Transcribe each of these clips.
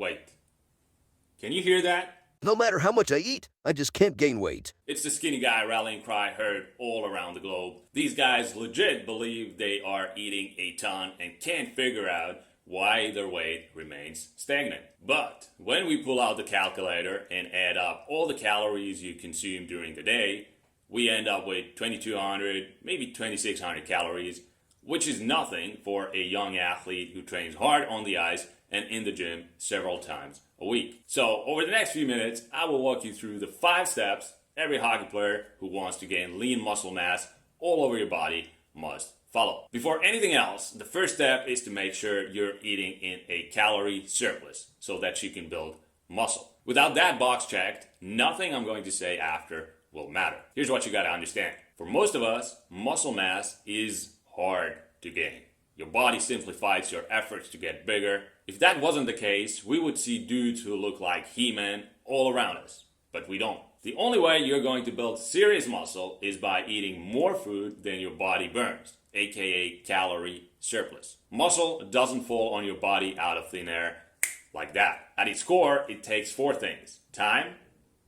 Wait, can you hear that? No matter how much I eat, I just can't gain weight. It's the skinny guy rallying cry heard all around the globe. These guys legit believe they are eating a ton and can't figure out why their weight remains stagnant. But when we pull out the calculator and add up all the calories you consume during the day, we end up with 2,200, maybe 2,600 calories, which is nothing for a young athlete who trains hard on the ice and in the gym several times a week. So over the next few minutes, I will walk you through the 5 steps every hockey player who wants to gain lean muscle mass all over your body must follow. Before anything else, the first step is to make sure you're eating in a calorie surplus so that you can build muscle. Without that box checked, nothing I'm going to say after will matter. Here's what you got to understand. For most of us, muscle mass is hard to gain. Your body simply fights your efforts to get bigger. If that wasn't the case, we would see dudes who look like He-Man all around us. But we don't. The only way you're going to build serious muscle is by eating more food than your body burns, aka calorie surplus. Muscle doesn't fall on your body out of thin air like that. At its core, it takes 4 things: time,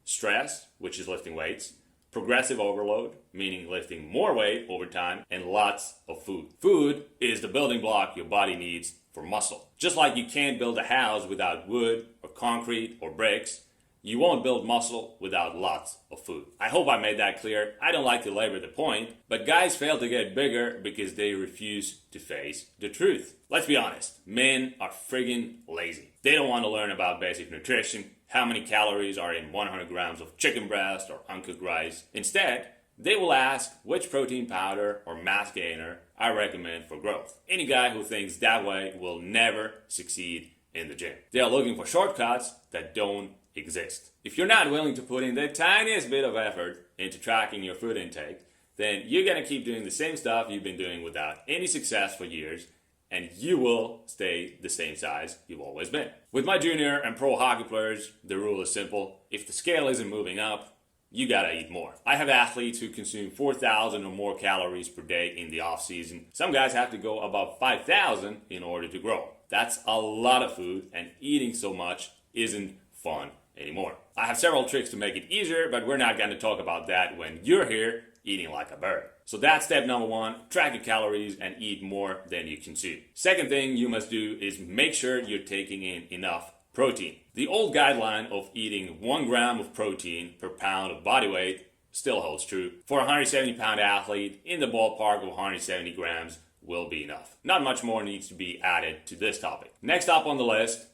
stress, which is lifting weights, progressive overload, meaning lifting more weight over time, and lots of food. Food is the building block your body needs for muscle. Just like you can't build a house without wood or concrete or bricks, you won't build muscle without lots of food. I hope I made that clear. I don't like to labor the point, but guys fail to get bigger because they refuse to face the truth. Let's be honest, men are friggin' lazy. They don't want to learn about basic nutrition, how many calories are in 100 grams of chicken breast or uncooked rice. Instead, they will ask which protein powder or mass gainer I recommend for growth. Any guy who thinks that way will never succeed in the gym. They are looking for shortcuts that don't exist. If you're not willing to put in the tiniest bit of effort into tracking your food intake, then you're going to keep doing the same stuff you've been doing without any success for years, and you will stay the same size you've always been. With my junior and pro hockey players, the rule is simple. If the scale isn't moving up, you gotta eat more. I have athletes who consume 4,000 or more calories per day in the off season. Some guys have to go above 5,000 in order to grow. That's a lot of food, and eating so much isn't fun anymore. I have several tricks to make it easier, but we're not going to talk about that when you're here eating like a bird. So that's step number 1, track your calories and eat more than you consume. Second thing you must do is make sure you're taking in enough protein. The old guideline of eating 1 gram of protein per pound of body weight still holds true. For a 170-pound athlete, in the ballpark of 170 grams will be enough. Not much more needs to be added to this topic. Next up on the list,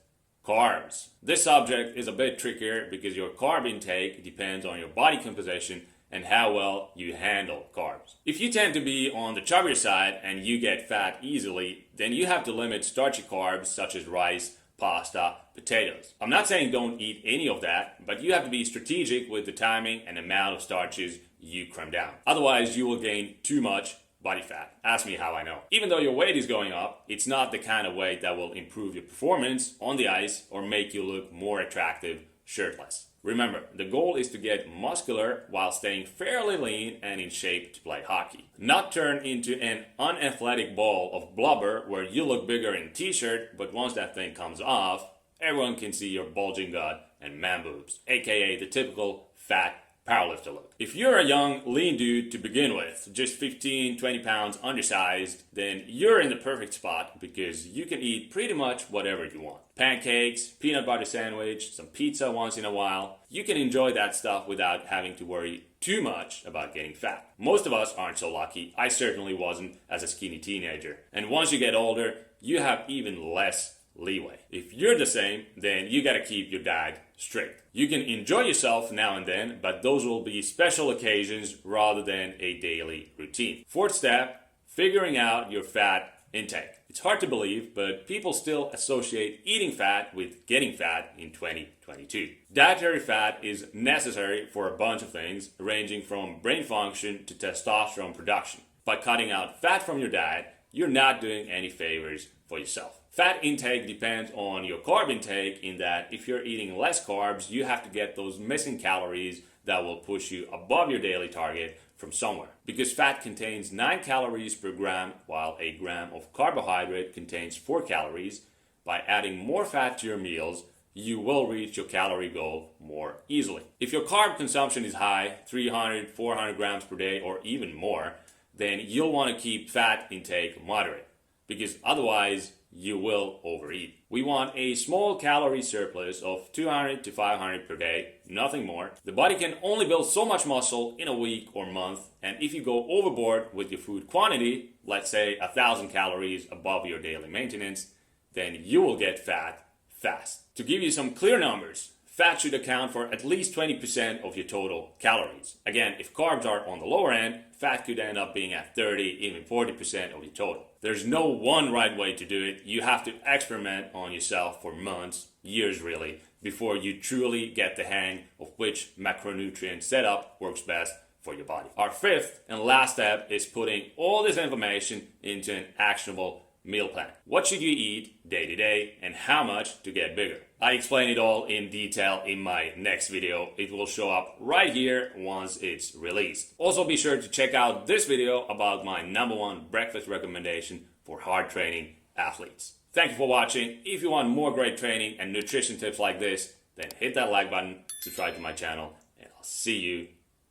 carbs. This subject is a bit trickier because your carb intake depends on your body composition and how well you handle carbs. If you tend to be on the chubbier side and you get fat easily, then you have to limit starchy carbs such as rice, pasta, potatoes. I'm not saying don't eat any of that, but you have to be strategic with the timing and amount of starches you cram down. Otherwise, you will gain too much body fat. Ask me how I know. Even though your weight is going up, it's not the kind of weight that will improve your performance on the ice or make you look more attractive shirtless. Remember, the goal is to get muscular while staying fairly lean and in shape to play hockey. Not turn into an unathletic ball of blubber where you look bigger in a t-shirt, but once that thing comes off, everyone can see your bulging gut and man boobs, aka the typical fat powerlifter look. If you're a young, lean dude to begin with, just 15, 20 pounds undersized, then you're in the perfect spot because you can eat pretty much whatever you want. Pancakes, peanut butter sandwich, some pizza once in a while. You can enjoy that stuff without having to worry too much about getting fat. Most of us aren't so lucky. I certainly wasn't as a skinny teenager. And once you get older, you have even less leeway. If you're the same, then you gotta keep your diet strict. You can enjoy yourself now and then, but those will be special occasions rather than a daily routine. Fourth step, figuring out your fat intake. It's hard to believe, but people still associate eating fat with getting fat in 2022. Dietary fat is necessary for a bunch of things, ranging from brain function to testosterone production. By cutting out fat from your diet, you're not doing any favors for yourself. Fat intake depends on your carb intake in that if you're eating less carbs, you have to get those missing calories that will push you above your daily target from somewhere. Because fat contains 9 calories per gram, while a gram of carbohydrate contains 4 calories, by adding more fat to your meals, you will reach your calorie goal more easily. If your carb consumption is high, 300, 400 grams per day or even more, then you'll want to keep fat intake moderate, because otherwise you will overeat. We want a small calorie surplus of 200 to 500 per day, nothing more. The body can only build so much muscle in a week or month, and if you go overboard with your food quantity, let's say 1,000 calories above your daily maintenance, then you will get fat fast. To give you some clear numbers, fat should account for at least 20% of your total calories. Again, if carbs are on the lower end, fat could end up being at 30, even 40% of your total. There's no one right way to do it. You have to experiment on yourself for months, years really, before you truly get the hang of which macronutrient setup works best for your body. Our fifth and last step is putting all this information into an actionable meal plan. What should you eat day to day and how much to get bigger? I explain it all in detail in my next video. It will show up right here once it's released. Also be sure to check out this video about my #1 breakfast recommendation for hard training athletes. Thank you for watching. If you want more great training and nutrition tips like this, then hit that like button, subscribe to my channel, and I'll see you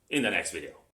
in the next video.